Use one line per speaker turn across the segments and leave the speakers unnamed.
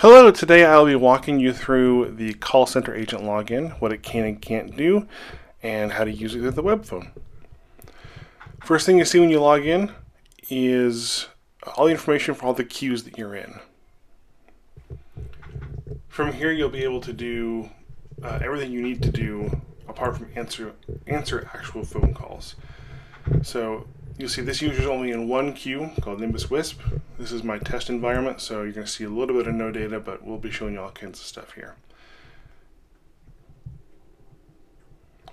Hello, today I'll be walking you through the call center agent login, what it can and can't do, and how to use it with the web phone. First thing you see when you log in is all the information for all the queues that you're in. From here you'll be able to do everything you need to do apart from answer actual phone calls. So you'll see this user is only in one queue called Nimbus Wisp. This is my test environment, so you're going to see a little bit of no data, but we'll be showing you all kinds of stuff here.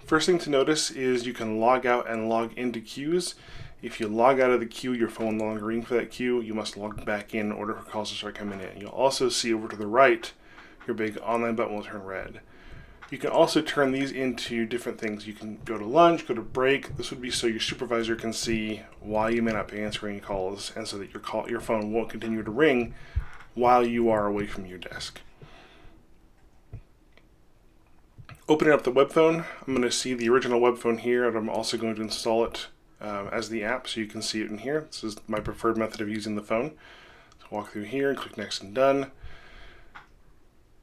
First thing to notice is you can log out and log into queues. If you log out of the queue, your phone no longer ring for that queue. You must log back in order for calls to start coming in. You'll also see over to the right, your big online button will turn red. You can also turn these into different things. You can go to lunch, go to break. This would be so your supervisor can see why you may not be answering calls, and so that your phone won't continue to ring while you are away from your desk. Opening up the web phone, I'm going to see the original web phone here, and I'm also going to install it as the app so you can see it in here. This is my preferred method of using the phone. So walk through here and click next and done.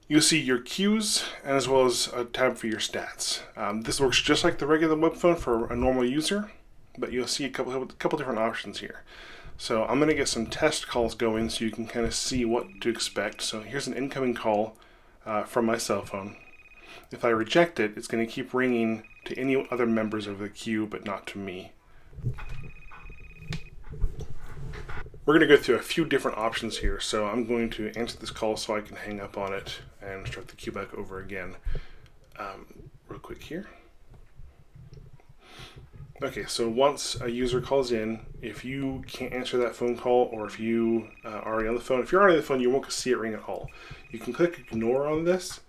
You'll see your queues and as well as a tab for your stats. This works just like the regular web phone for a normal user, but you'll see a couple different options here. So I'm going to get some test calls going so you can kind of see what to expect. So here's an incoming call from my cell phone. If I reject it, it's going to keep ringing to any other members of the queue, but not to me. We're going to go through a few different options here, so I'm going to answer this call so I can hang up on it and start the queue back over again. Real quick here. Okay, so once a user calls in, if you can't answer that phone call, or if you are already on the phone, if you're already on the phone, you won't see it ring at all. You can click ignore on this,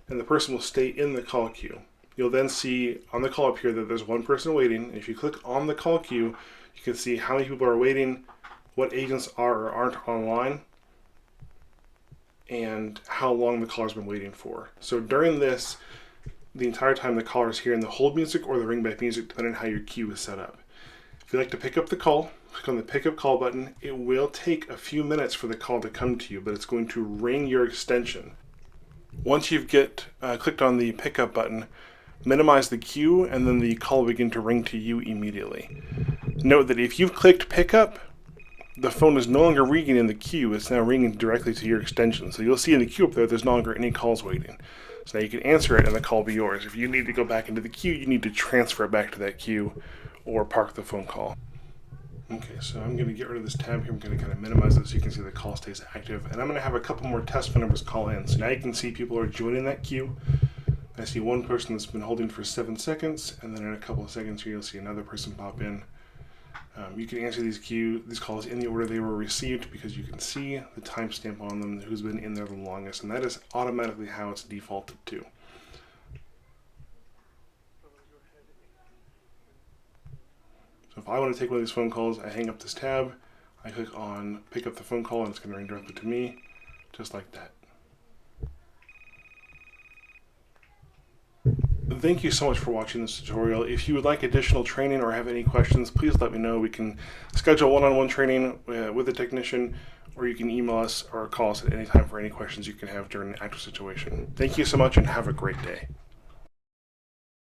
and the person will stay in the call queue. You'll then see on the call up here that there's one person waiting. If you click on the call queue, you can see how many people are waiting, what agents are or aren't online, and how long the caller's been waiting for. So during this, the entire time the caller is hearing the hold music or the ringback music, depending on how your queue is set up. If you'd like to pick up the call, click on the pick up call button. It will take a few minutes for the call to come to you, but it's going to ring your extension. Once you've clicked on the pickup button, minimize the queue, and then the call will begin to ring to you immediately. Note that if you've clicked pickup, the phone is no longer ringing in the queue, it's now ringing directly to your extension. So you'll see in the queue up there's no longer any calls waiting. So now you can answer it and the call will be yours. If you need to go back into the queue, you need to transfer it back to that queue or park the phone call. Okay, so I'm going to get rid of this tab here. I'm going to kind of minimize it so you can see the call stays active. And I'm going to have a couple more test phone numbers call in. So now you can see people are joining that queue. I see one person that's been holding for 7 seconds, and then in a couple of seconds here you'll see another person pop in. You can answer these calls in the order they were received because you can see the timestamp on them, who's been in there the longest, and that is automatically how it's defaulted to. So if I want to take one of these phone calls, I hang up this tab, I click on pick up the phone call, and it's going to ring directly to me, just like that. Thank you so much for watching this tutorial. If you would like additional training or have any questions, please let me know. We can schedule one-on-one training with a technician, or you can email us or call us at any time for any questions you can have during an actual situation. Thank you so much and have a great day.